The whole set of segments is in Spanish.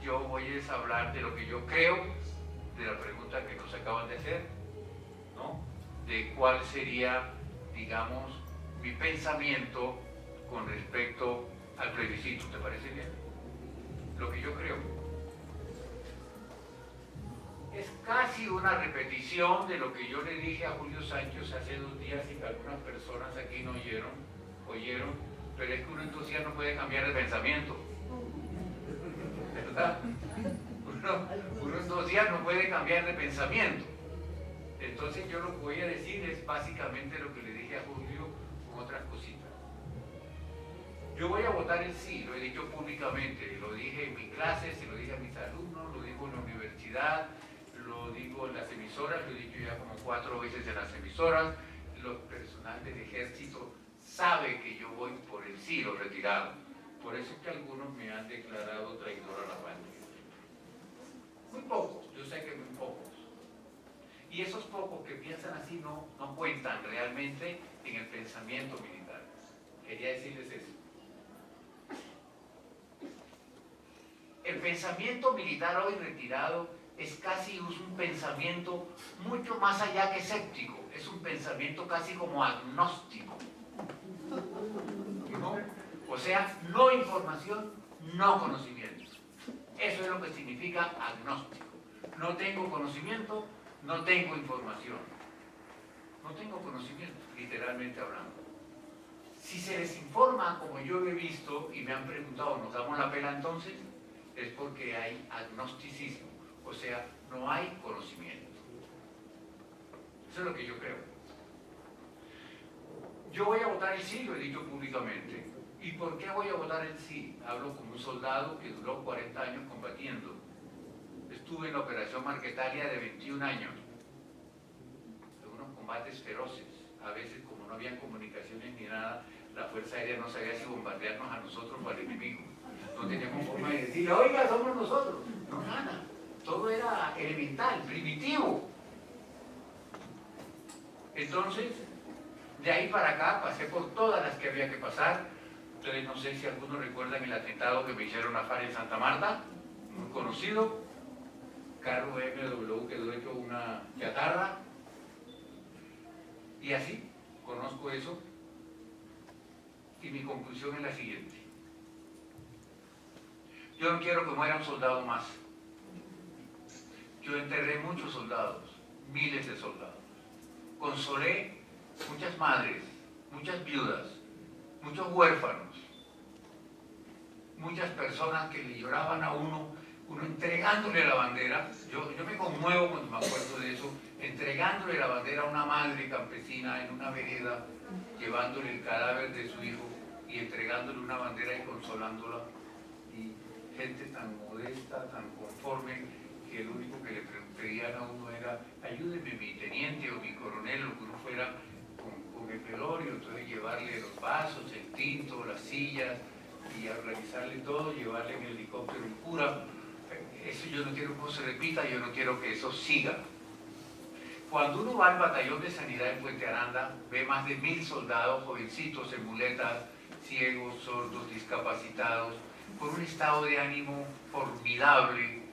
Yo voy a hablar de lo que yo creo, de la pregunta que nos acaban de hacer, ¿no? De cuál sería, digamos, mi pensamiento con respecto al plebiscito. ¿Te parece bien? Lo que yo creo. Es casi una repetición de lo que yo le dije a Julio Sánchez hace 2 días y que algunas personas aquí no oyeron, pero es que uno en 2 días no puede cambiar de pensamiento, ¿verdad? Uno en 2 días no puede cambiar de pensamiento. Entonces yo lo que voy a decir es básicamente lo que le dije a Julio con otras cositas. Yo voy a votar el sí, lo he dicho públicamente, lo dije en mi clase, se lo dije a mis alumnos, lo digo en la universidad, lo digo en las emisoras, lo he dicho ya como 4 veces en las emisoras. Los personal del ejército sabe que yo voy por el sí, lo retirado. Por eso es que algunos me han declarado traidor a la patria. Muy pocos, yo sé que muy pocos. Y esos pocos que piensan así no cuentan realmente en el pensamiento militar. Quería decirles eso. El pensamiento militar hoy retirado es casi un pensamiento mucho más allá que escéptico, es un pensamiento casi como agnóstico, ¿no? O sea, no información, no conocimiento. Eso es lo que significa agnóstico. No tengo conocimiento, no tengo información. No tengo conocimiento, literalmente hablando. Si se les informa, como yo lo he visto y me han preguntado, ¿nos damos la pela entonces? Es porque hay agnosticismo, o sea, no hay conocimiento. Eso es lo que yo creo. Yo voy a votar el sí, lo he dicho públicamente. ¿Y por qué voy a votar el sí? Hablo como un soldado que duró 40 años combatiendo. Estuve en la operación Marquetalia de 21 años, de unos combates feroces. A veces, como no había comunicaciones ni nada, la Fuerza Aérea no sabía si bombardearnos a nosotros o al enemigo. No teníamos forma de decirle, oiga, somos nosotros. No, nada. Todo era elemental, primitivo. Entonces, de ahí para acá pasé por todas las que había que pasar. Entonces, no sé si algunos recuerdan el atentado que me hicieron a FARC en Santa Marta, muy conocido. Carro BMW quedó hecho una chatarra. Y así, conozco eso. Y mi conclusión es la siguiente. Yo no quiero que muera un soldado más. Yo enterré muchos soldados, miles de soldados. Consolé muchas madres, muchas viudas, muchos huérfanos, muchas personas que le lloraban a uno entregándole la bandera. Yo me conmuevo cuando me acuerdo de eso, entregándole la bandera a una madre campesina en una vereda, llevándole el cadáver de su hijo y entregándole una bandera y consolándola. Y gente tan modesta, tan conforme, que lo único que le pedían a uno era ayúdeme mi teniente o mi coronel, o que uno fuera con el velorio, entonces llevarle los vasos, el tinto, las sillas, y a organizarle todo, llevarle en el helicóptero en cura. Eso yo no quiero que se repita, yo no quiero que eso siga. Cuando uno va al batallón de sanidad en Puente Aranda, ve más de 1000 soldados, jovencitos en muletas, ciegos, sordos, discapacitados, con un estado de ánimo formidable,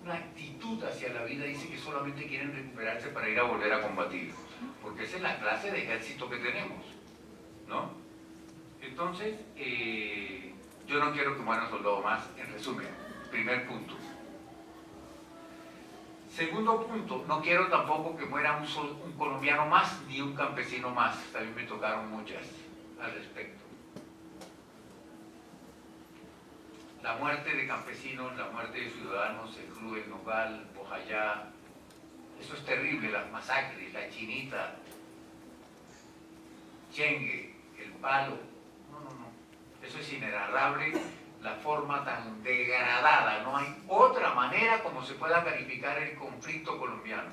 una actitud hacia la vida. Dice que solamente quieren recuperarse para ir a volver a combatir, porque esa es la clase de ejército que tenemos, ¿no? Entonces, yo no quiero que muera un soldado más, en resumen, primer punto. Segundo punto, no quiero tampoco que muera un colombiano más ni un campesino más. También me tocaron muchas al respecto. La muerte de campesinos, la muerte de ciudadanos, el Club El Nogal, Bojayá, eso es terrible, las masacres, la Chinita, Chengue, el Palo, no, eso es inenarrable, la forma tan degradada, no hay otra manera como se pueda calificar el conflicto colombiano,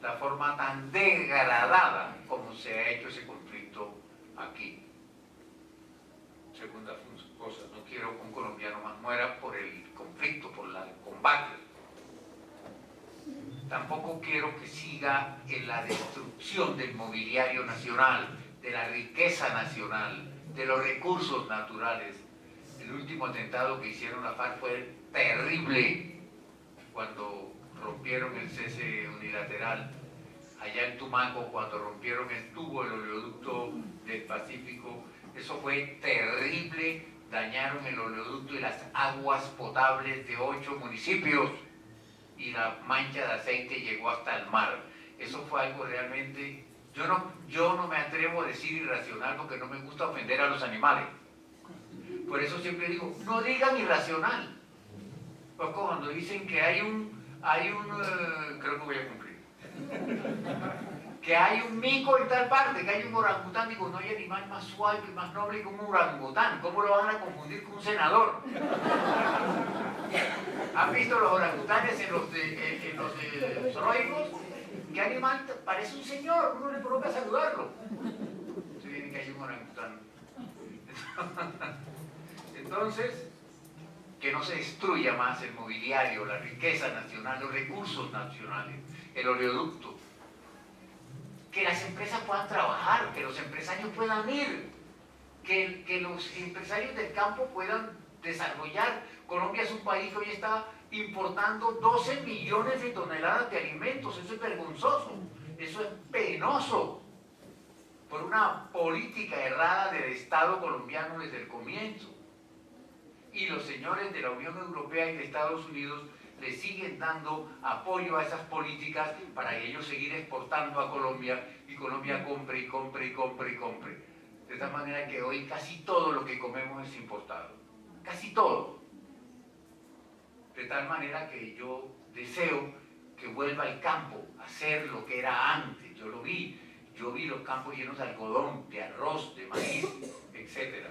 la forma tan degradada como se ha hecho ese conflicto aquí. Segunda cosa, no quiero que un colombiano más muera por el conflicto, por el combate. Tampoco quiero que siga en la destrucción del mobiliario nacional, de la riqueza nacional, de los recursos naturales. El último atentado que hicieron la FARC fue terrible, cuando rompieron el cese unilateral allá en Tumaco, cuando rompieron el tubo del oleoducto del Pacífico. Eso fue terrible, dañaron el oleoducto y las aguas potables de 8 municipios y la mancha de aceite llegó hasta el mar. Eso fue algo realmente, yo no me atrevo a decir irracional porque no me gusta ofender a los animales. Por eso siempre digo, no digan irracional. Porque cuando dicen que hay un creo que voy a cumplir, que hay un mico en tal parte, que hay un orangután, digo, no hay animal más suave y más noble que un orangután. ¿Cómo lo van a confundir con un senador? ¿Han visto los orangutanes en los zoológicos? ¿Qué animal parece un señor? Uno le provoca saludarlo. Se viene que hay un orangután. Entonces, que no se destruya más el mobiliario, la riqueza nacional, los recursos nacionales, el oleoducto. Que las empresas puedan trabajar, que los empresarios puedan ir, que los empresarios del campo puedan desarrollar. Colombia es un país que hoy está importando 12 millones de toneladas de alimentos. Eso es vergonzoso, eso es penoso, por una política errada del Estado colombiano desde el comienzo. Y los señores de la Unión Europea y de Estados Unidos le siguen dando apoyo a esas políticas para ellos seguir exportando a Colombia y Colombia compre y compre y compre y compre. De tal manera que hoy casi todo lo que comemos es importado. Casi todo. De tal manera que yo deseo que vuelva el campo a ser lo que era antes. Yo lo vi. Yo vi los campos llenos de algodón, de arroz, de maíz, etc.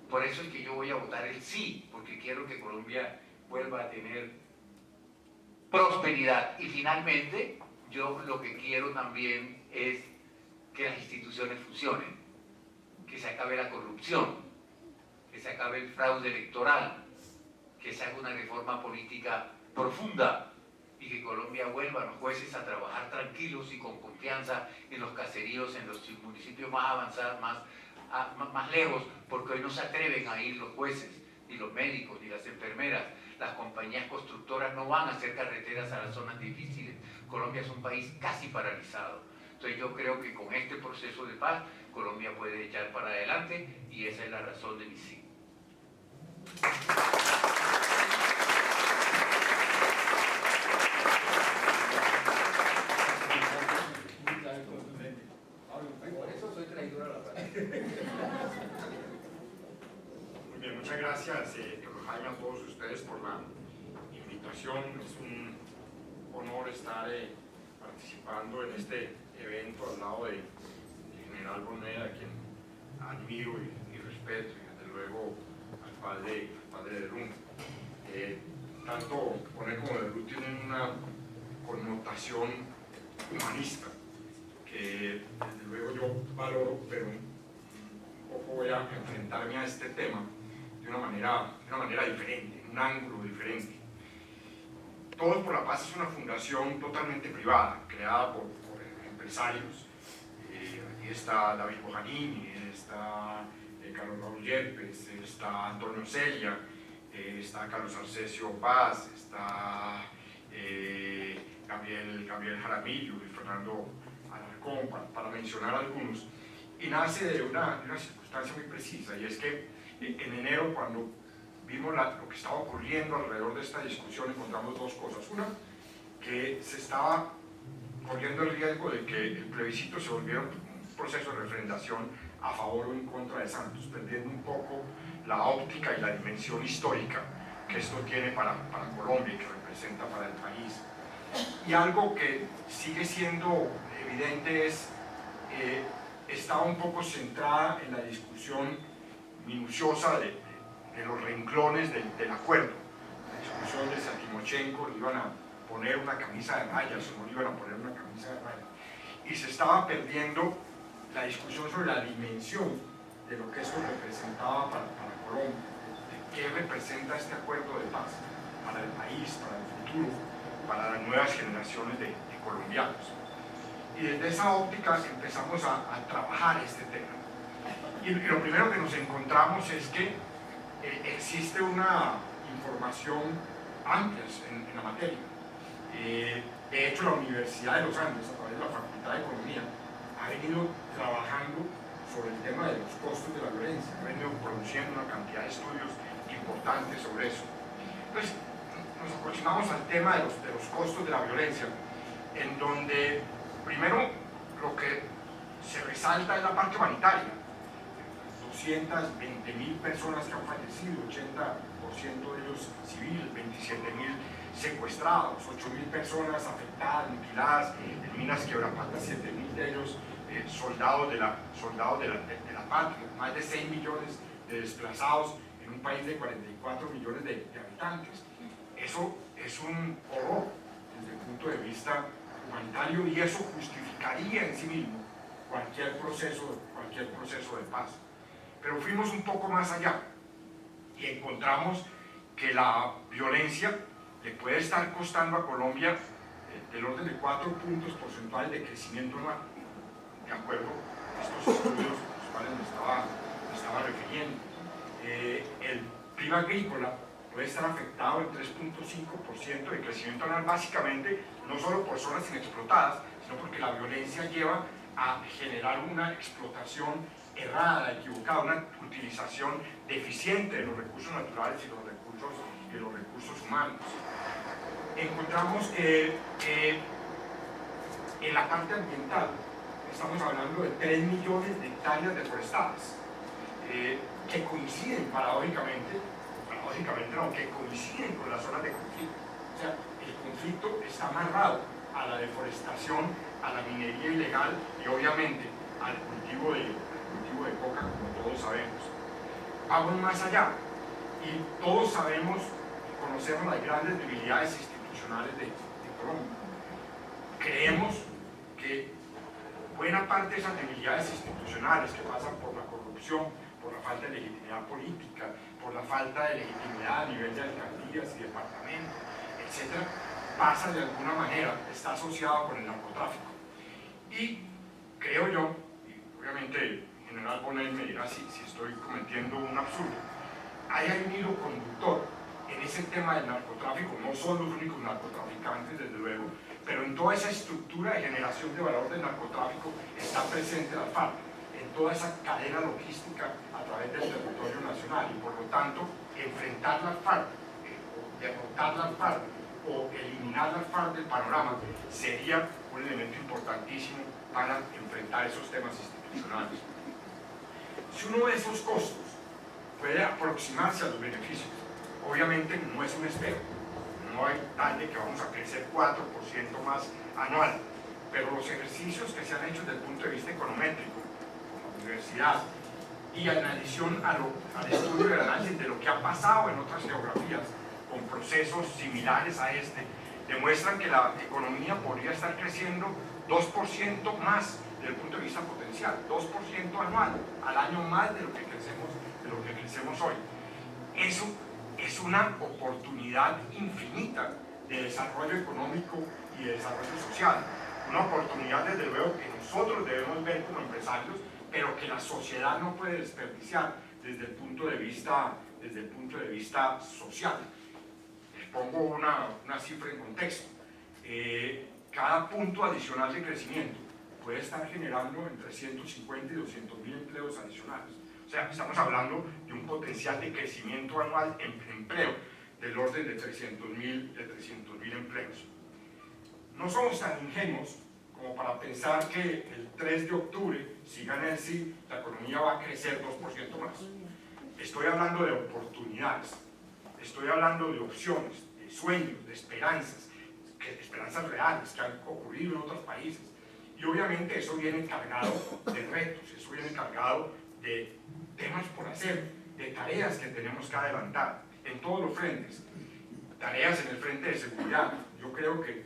Por eso es que yo voy a votar el sí, porque quiero que Colombia vuelva a tener prosperidad. Y finalmente, yo lo que quiero también es que las instituciones funcionen, que se acabe la corrupción, que se acabe el fraude electoral, que se haga una reforma política profunda y que Colombia vuelva a los jueces a trabajar tranquilos y con confianza en los caseríos, en los municipios más avanzados, más lejos, porque hoy no se atreven a ir los jueces, ni los médicos, ni las enfermeras. Las compañías constructoras no van a hacer carreteras a las zonas difíciles. Colombia es un país casi paralizado. Entonces yo creo que con este proceso de paz, Colombia puede echar para adelante y esa es la razón de mi sí. Por eso soy traidor a la patria. Muy bien, muchas gracias, don Jaime, a todos ustedes por la invitación. Es un honor estar participando en este evento al lado de General Boneda, a quien admiro y respeto, y desde luego al padre de Luna. Tanto Boneda como de Luna tienen una connotación humanista que desde luego yo valoro, pero un poco voy a enfrentarme a este tema de una manera diferente, en un ángulo diferente. Todos por la Paz es una fundación totalmente privada, creada por empresarios. Aquí está David Bojanini, está Carlos Raúl Yepes, está Antonio Celia, está Carlos Arcesio Paz, está Gabriel Jaramillo y Fernando Alarcón, para mencionar algunos. Y nace de una circunstancia muy precisa, y es que en enero, cuando vimos lo que estaba ocurriendo alrededor de esta discusión, encontramos dos cosas. Una, que se estaba corriendo el riesgo de que el plebiscito se volviera un proceso de referendación a favor o en contra de Santos, perdiendo un poco la óptica y la dimensión histórica que esto tiene para Colombia y que representa para el país. Y algo que sigue siendo evidente es estaba un poco centrada en la discusión minuciosa de los renglones del acuerdo. La discusión de si a Timochenko le iban a poner una camisa de rayas o no le iban a poner una camisa de rayas. Y se estaba perdiendo la discusión sobre la dimensión de lo que esto representaba para Colombia, de qué representa este acuerdo de paz para el país, para el futuro, para las nuevas generaciones de colombianos. Y desde esa óptica empezamos a trabajar este tema. Y lo primero que nos encontramos es que existe una información amplia en la materia. De hecho, la Universidad de los Andes, a través de la Facultad de Economía, ha venido trabajando sobre el tema de los costos de la violencia, ha venido produciendo una cantidad de estudios importantes sobre eso. Entonces, nos aproximamos al tema de los costos de la violencia, en donde primero lo que se resalta es la parte humanitaria. 220.000 personas que han fallecido, 80% de ellos civiles, 27.000 secuestrados, 8.000 personas afectadas, mutiladas en minas quebrapatas, 7.000 de ellos soldados de la patria, más de 6 millones de desplazados en un país de 44 millones de habitantes. Eso es un horror desde el punto de vista humanitario, y eso justificaría en sí mismo cualquier proceso de paz. Pero fuimos un poco más allá y encontramos que la violencia le puede estar costando a Colombia del orden de 4 puntos porcentuales de crecimiento anual, de acuerdo a estos estudios a los cuales me estaba refiriendo. El PIB agrícola puede estar afectado en 3.5% de crecimiento anual, básicamente no solo por zonas inexplotadas, sino porque la violencia lleva a generar una explotación errada, equivocada, una utilización deficiente de los recursos naturales y los recursos humanos. Encontramos que en la parte ambiental estamos hablando de 3 millones de hectáreas deforestadas, que coinciden paradójicamente no, que coinciden con las zonas de conflicto. O sea, el conflicto está amarrado a la deforestación, a la minería ilegal y obviamente al cultivo de coca, como todos sabemos. Vamos más allá, y todos sabemos y conocemos las grandes debilidades institucionales de Colombia. Creemos que buena parte de esas debilidades institucionales, que pasan por la corrupción, por la falta de legitimidad política, por la falta de legitimidad a nivel de alcaldías y departamentos, etc., pasa de alguna manera, está asociado con el narcotráfico. Y creo yo, y obviamente el general Bonell me dirá si estoy cometiendo un absurdo, hay un hilo conductor en ese tema del narcotráfico. No son los únicos narcotraficantes, desde luego, pero en toda esa estructura de generación de valor del narcotráfico está presente la FARC, en toda esa cadena logística a través del territorio nacional, y por lo tanto enfrentar la FARC, o derrotar la FARC, o eliminar la FARC del panorama sería un elemento importantísimo para enfrentar esos temas institucionales. Si uno ve esos costos, puede aproximarse a los beneficios. Obviamente no es un espejo, no hay tal de que vamos a crecer 4% más anual, pero los ejercicios que se han hecho desde el punto de vista econométrico, con la universidad, y en adición al estudio y al análisis de lo que ha pasado en otras geografías, con procesos similares a este, demuestran que la economía podría estar creciendo 2% más desde el punto de vista potencial, 2% anual, al año más de lo que crecemos hoy. Eso es una oportunidad infinita de desarrollo económico y de desarrollo social, una oportunidad desde luego que nosotros debemos ver como empresarios, pero que la sociedad no puede desperdiciar desde el punto de vista social. Les pongo una cifra en contexto. Cada punto adicional de crecimiento puede estar generando entre 150 y 200.000 empleos adicionales. O sea, estamos hablando de un potencial de crecimiento anual en empleo del orden de 300.000 empleos. No somos tan ingenuos como para pensar que el 3 de octubre, si gana el sí, la economía va a crecer 2% más. Estoy hablando de oportunidades, estoy hablando de opciones, de sueños, de esperanzas reales que han ocurrido en otros países. Y obviamente eso viene cargado de retos, eso viene cargado de temas por hacer, de tareas que tenemos que adelantar en todos los frentes. Tareas en el frente de seguridad. Yo creo que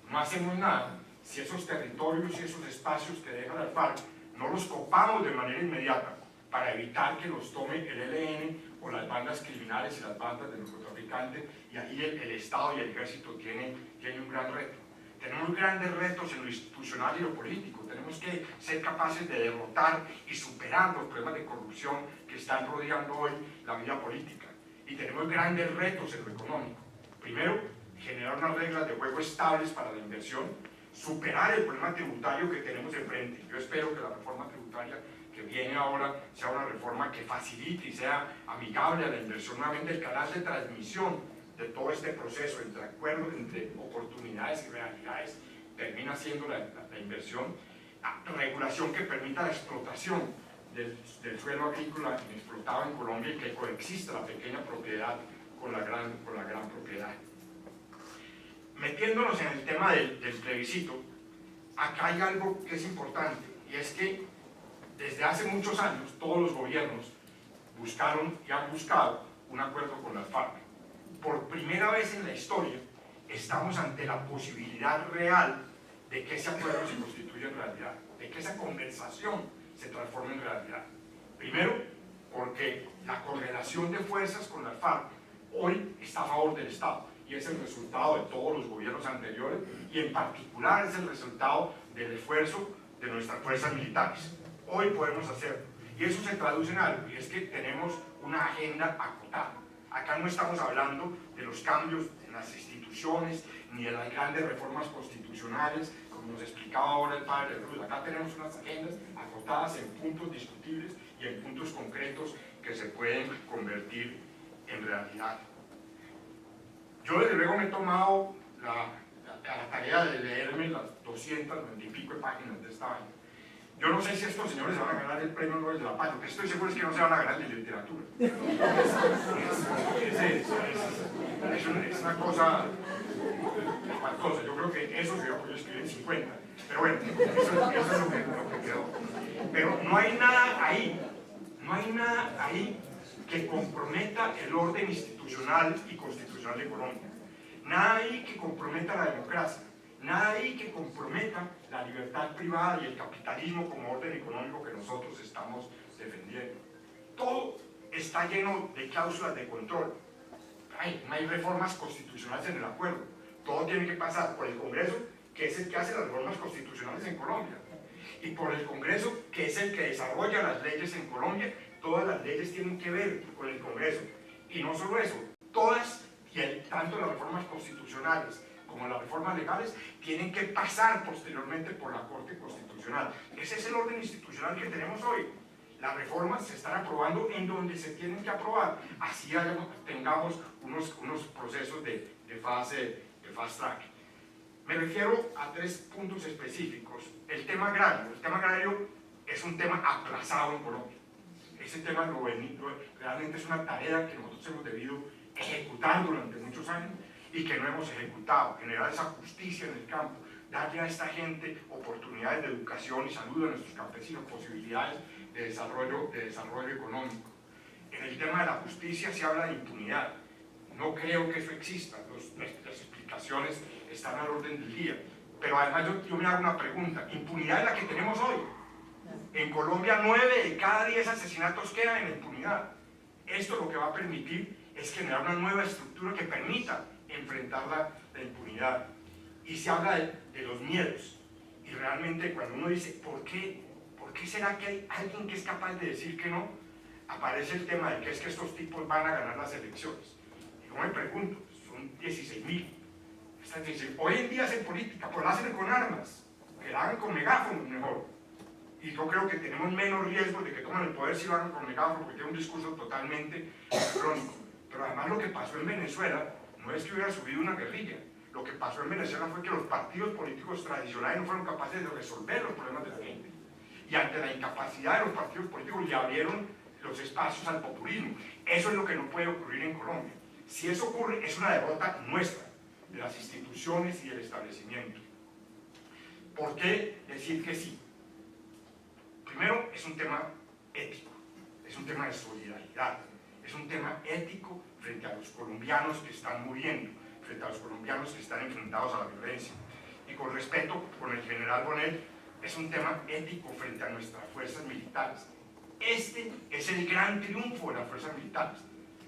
no hacemos nada si esos territorios y esos espacios que deja la FARC no los copamos de manera inmediata para evitar que los tome el ELN o las bandas criminales y las bandas de narcotraficantes, y ahí el Estado y el Ejército tienen un gran reto. tenemos grandes retos en lo institucional y lo político. Tenemos que ser capaces de derrotar y superar los problemas de corrupción que están rodeando hoy la vida política. Y tenemos grandes retos en lo económico. Primero, generar unas reglas de juego estables para la inversión, superar el problema tributario que tenemos enfrente. Yo espero que la reforma tributaria que viene ahora sea una reforma que facilite y sea amigable a la inversión. Nuevamente, el canal de transmisión de todo este proceso entre acuerdos, entre oportunidades y realidades, termina siendo la inversión. Regulación que permita la explotación del suelo agrícola inexplotado en Colombia y que coexista la pequeña propiedad con la gran propiedad. Metiéndonos en el tema del plebiscito, acá hay algo que es importante, y es que desde hace muchos años todos los gobiernos buscaron y han buscado un acuerdo con las FARC. Por primera vez en la historia estamos ante la posibilidad real de que ese acuerdo se constituya en realidad, de que esa conversación se transforme en realidad. Primero, porque la correlación de fuerzas con las FARC hoy está a favor del Estado, y es el resultado de todos los gobiernos anteriores, y en particular es el resultado del esfuerzo de nuestras fuerzas militares. Hoy podemos hacerlo, y eso se traduce en algo, y es que tenemos una agenda acotada. Acá no estamos hablando de los cambios en las instituciones, ni de las grandes reformas constitucionales, como nos explicaba ahora el padre Ruiz. Acá tenemos unas agendas acotadas en puntos discutibles y en puntos concretos que se pueden convertir en realidad. Yo desde luego me he tomado la tarea de leerme las 290 y pico de páginas de esta vaina. Yo no sé si estos señores se van a ganar el premio Nobel de la Paz, lo que estoy seguro es que no se van a ganar de literatura. Es una cosa espantosa. Yo creo que eso se va a poder escribir en 50. Pero bueno, eso es lo que quedó. Pero no hay nada ahí que comprometa el orden institucional y constitucional de Colombia. Nada ahí que comprometa la democracia. Nada ahí que comprometa la libertad privada y el capitalismo como orden económico que nosotros estamos defendiendo. Todo está lleno de cláusulas de control. No hay reformas constitucionales en el acuerdo. Todo tiene que pasar por el Congreso, que es el que hace las reformas constitucionales en Colombia, y por el Congreso, que es el que desarrolla las leyes en Colombia. Todas las leyes tienen que ver con el Congreso. Y no solo eso, todas, tanto las reformas constitucionales como las reformas legales, tienen que pasar posteriormente por la Corte Constitucional. Ese es el orden institucional que tenemos hoy. Las reformas se están aprobando en donde se tienen que aprobar. Así tengamos unos procesos de fast track. Me refiero a 3 puntos específicos. El tema agrario. El tema agrario es un tema aplazado en Colombia. Ese tema realmente es una tarea que nosotros hemos debido ejecutar durante muchos años y que no hemos ejecutado. Generar esa justicia en el campo, darle a esta gente oportunidades de educación y salud a nuestros campesinos, posibilidades de desarrollo económico. En el tema de la justicia se habla de impunidad. No creo que eso exista. Las explicaciones están al orden del día. Pero además yo me hago una pregunta. ¿Impunidad es la que tenemos hoy? En Colombia 9 de cada 10 asesinatos quedan en impunidad. Esto lo que va a permitir es generar una nueva estructura que permita enfrentar la impunidad. Y se habla de los miedos. Y realmente cuando uno dice, ¿por qué será que hay alguien que es capaz de decir que no? Aparece el tema de que es que estos tipos van a ganar las elecciones. Y yo me pregunto, son 16.000. Hoy en día hacen política, pues la hacen con armas, que la hagan con megáfonos mejor. Y yo creo que tenemos menos riesgo de que tomen el poder si lo hagan con megáfono, porque tiene un discurso totalmente crónico. Pero además lo que pasó en Venezuela no es que hubiera subido una guerrilla. Lo que pasó en Venezuela fue que los partidos políticos tradicionales no fueron capaces de resolver los problemas de la gente. Y ante la incapacidad de los partidos políticos le abrieron los espacios al populismo. Eso es lo que no puede ocurrir en Colombia. Si eso ocurre, es una derrota nuestra, de las instituciones y del establecimiento. ¿Por qué decir que sí? Primero, es un tema ético, es un tema de solidaridad, es un tema ético frente a los colombianos que están muriendo, frente a los colombianos que están enfrentados a la violencia. Y con respeto, con el general Bonet, es un tema ético frente a nuestras fuerzas militares. Este es el gran triunfo de las fuerzas militares.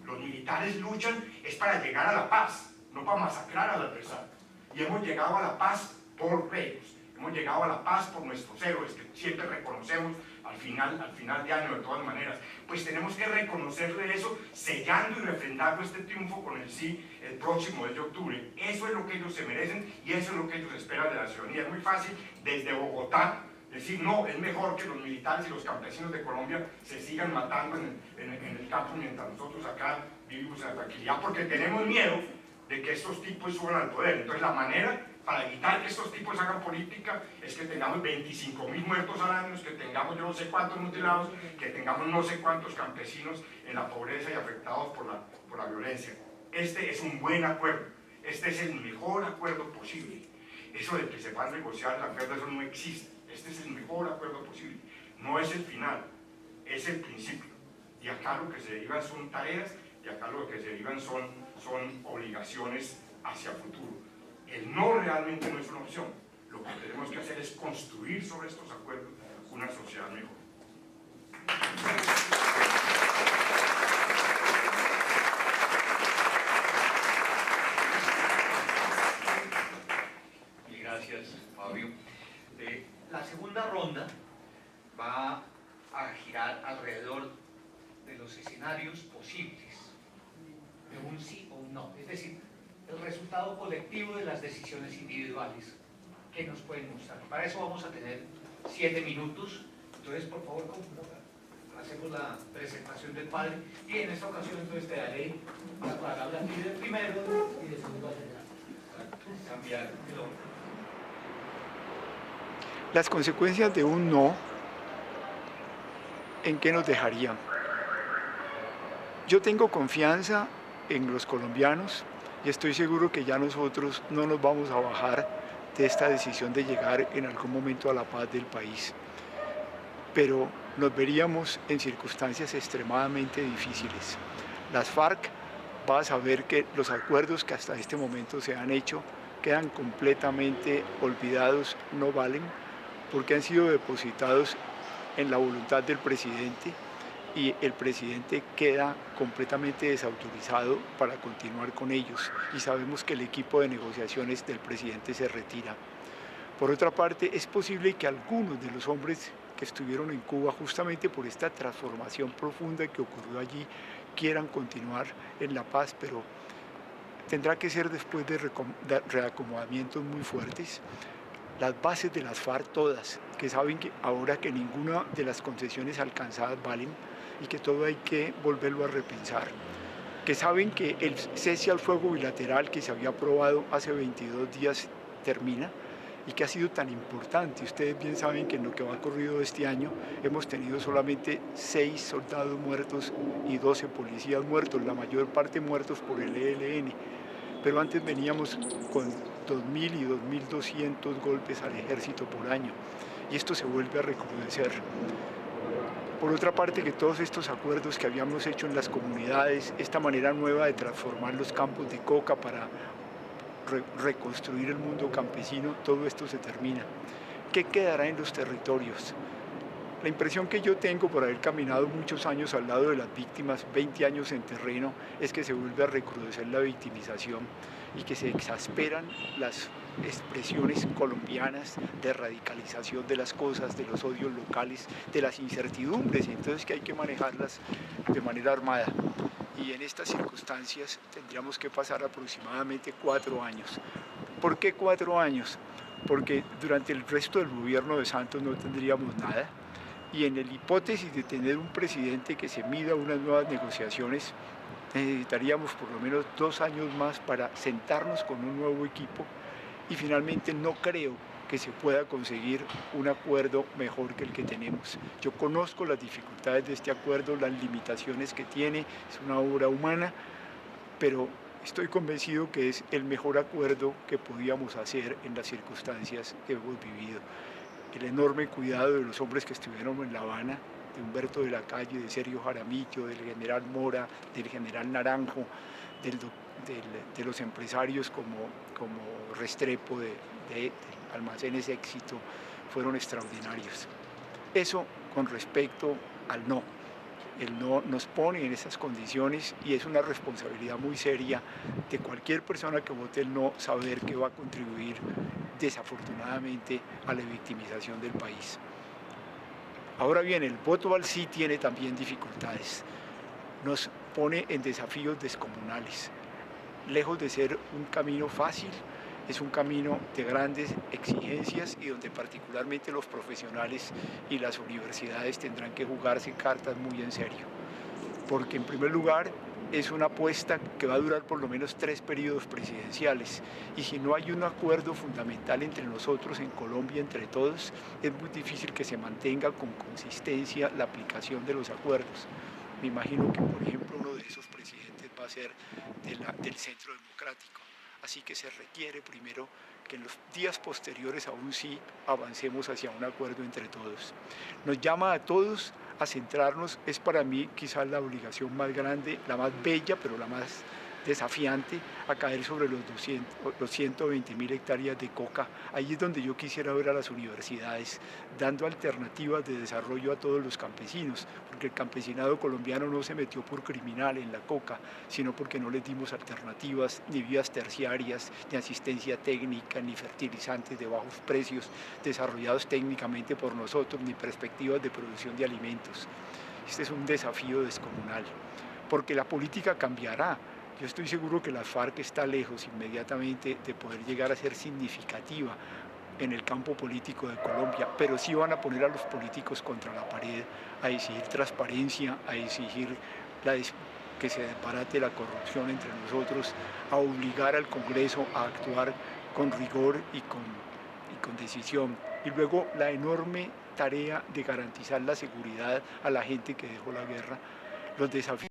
Los militares luchan es para llegar a la paz, no para masacrar al adversario. Y hemos llegado a la paz por ellos. Hemos llegado a la paz por nuestros héroes, que siempre reconocemos al final de año de todas maneras. Pues tenemos que reconocerle eso, sellando y refrendando este triunfo con el sí el próximo 10 de octubre. Eso es lo que ellos se merecen y eso es lo que ellos esperan de la ciudadanía. Es muy fácil desde Bogotá decir, no, es mejor que los militares y los campesinos de Colombia se sigan matando en el campo mientras nosotros acá vivimos en la tranquilidad, porque tenemos miedo de que estos tipos suban al poder. Entonces la manera para evitar que estos tipos hagan política es que tengamos 25.000 muertos al año, que tengamos yo no sé cuántos mutilados, que tengamos no sé cuántos campesinos en la pobreza y afectados por la violencia. Este es un buen acuerdo, este es el mejor acuerdo posible. Eso de que se va a negociar el acuerdo, eso no existe. Este es el mejor acuerdo posible, no es el final, es el principio. Y acá lo que se derivan son tareas y acá lo que se derivan son obligaciones hacia el futuro. El no realmente no es una opción. Lo que tenemos que hacer es construir sobre estos acuerdos una sociedad mejor. Y gracias, Fabio. La segunda ronda va a girar alrededor de los escenarios posibles, de un sí o un no, es decir, el resultado colectivo de las decisiones individuales que nos pueden mostrar. Para eso vamos a tener 7 minutos, entonces por favor hacemos la presentación del padre y en esta ocasión entonces te daré la palabra a ti de primero y de segundo a general. Cambiar el orden. Las consecuencias de un no, ¿en qué nos dejarían? Yo tengo confianza en los colombianos y estoy seguro que ya nosotros no nos vamos a bajar de esta decisión de llegar en algún momento a la paz del país. Pero nos veríamos en circunstancias extremadamente difíciles. Las FARC va a saber que los acuerdos que hasta este momento se han hecho quedan completamente olvidados, no valen, porque han sido depositados en la voluntad del presidente y el presidente queda completamente desautorizado para continuar con ellos y sabemos que el equipo de negociaciones del presidente se retira. Por otra parte, es posible que algunos de los hombres que estuvieron en Cuba justamente por esta transformación profunda que ocurrió allí quieran continuar en la paz, pero tendrá que ser después de reacomodamientos muy fuertes. Las bases de las FARC todas, que saben que ahora que ninguna de las concesiones alcanzadas valen y que todo hay que volverlo a repensar, que saben que el cese al fuego bilateral que se había aprobado hace 22 días termina y que ha sido tan importante. Ustedes bien saben que en lo que va corrido este año hemos tenido solamente 6 soldados muertos y 12 policías muertos, la mayor parte muertos por el ELN. Pero antes veníamos con 2.000 y 2.200 golpes al ejército por año y esto se vuelve a recrudecer. Por otra parte, que todos estos acuerdos que habíamos hecho en las comunidades, esta manera nueva de transformar los campos de coca para reconstruir el mundo campesino, todo esto se termina. ¿Qué quedará en los territorios? La impresión que yo tengo por haber caminado muchos años al lado de las víctimas, 20 años en terreno, es que se vuelve a recrudecer la victimización y que se exasperan las expresiones colombianas de radicalización de las cosas, de los odios locales, de las incertidumbres, y entonces que hay que manejarlas de manera armada. Y en estas circunstancias tendríamos que pasar aproximadamente 4 años. ¿Por qué 4 años? Porque durante el resto del gobierno de Santos no tendríamos nada. Y en el hipótesis de tener un presidente que se mida a unas nuevas negociaciones, necesitaríamos por lo menos 2 años más para sentarnos con un nuevo equipo y finalmente no creo que se pueda conseguir un acuerdo mejor que el que tenemos. Yo conozco las dificultades de este acuerdo, las limitaciones que tiene, es una obra humana, pero estoy convencido que es el mejor acuerdo que podíamos hacer en las circunstancias que hemos vivido. El enorme cuidado de los hombres que estuvieron en La Habana, de Humberto de la Calle, de Sergio Jaramillo, del general Mora, del general Naranjo, de los empresarios como Restrepo, de Almacenes Éxito, fueron extraordinarios. Eso con respecto al no. El no nos pone en esas condiciones y es una responsabilidad muy seria de cualquier persona que vote el no saber que va a contribuir desafortunadamente a la victimización del país. Ahora bien, el voto al sí tiene también dificultades. Nos pone en desafíos descomunales. Lejos de ser un camino fácil, es un camino de grandes exigencias y donde particularmente los profesionales y las universidades tendrán que jugarse cartas muy en serio. Porque en primer lugar es una apuesta que va a durar por lo menos 3 periodos presidenciales y si no hay un acuerdo fundamental entre nosotros en Colombia, entre todos, es muy difícil que se mantenga con consistencia la aplicación de los acuerdos. Me imagino que, por ejemplo, uno de esos presidentes va a ser del Centro Democrático. Así que se requiere primero que en los días posteriores a un sí avancemos hacia un acuerdo entre todos. Nos llama a todos a centrarnos, es para mí quizás la obligación más grande, la más bella, pero la más desafiante, a caer sobre los 120.000 hectáreas de coca. Ahí es donde yo quisiera ver a las universidades dando alternativas de desarrollo a todos los campesinos, porque el campesinado colombiano no se metió por criminal en la coca, sino porque no les dimos alternativas, ni vías terciarias, ni asistencia técnica, ni fertilizantes de bajos precios desarrollados técnicamente por nosotros, ni perspectivas de producción de alimentos. Este es un desafío descomunal, porque la política cambiará. Yo estoy seguro que la FARC está lejos inmediatamente de poder llegar a ser significativa en el campo político de Colombia, pero sí van a poner a los políticos contra la pared, a exigir transparencia, a exigir que se desbarate la corrupción entre nosotros, a obligar al Congreso a actuar con rigor y con decisión. Y luego la enorme tarea de garantizar la seguridad a la gente que dejó la guerra, los desafíos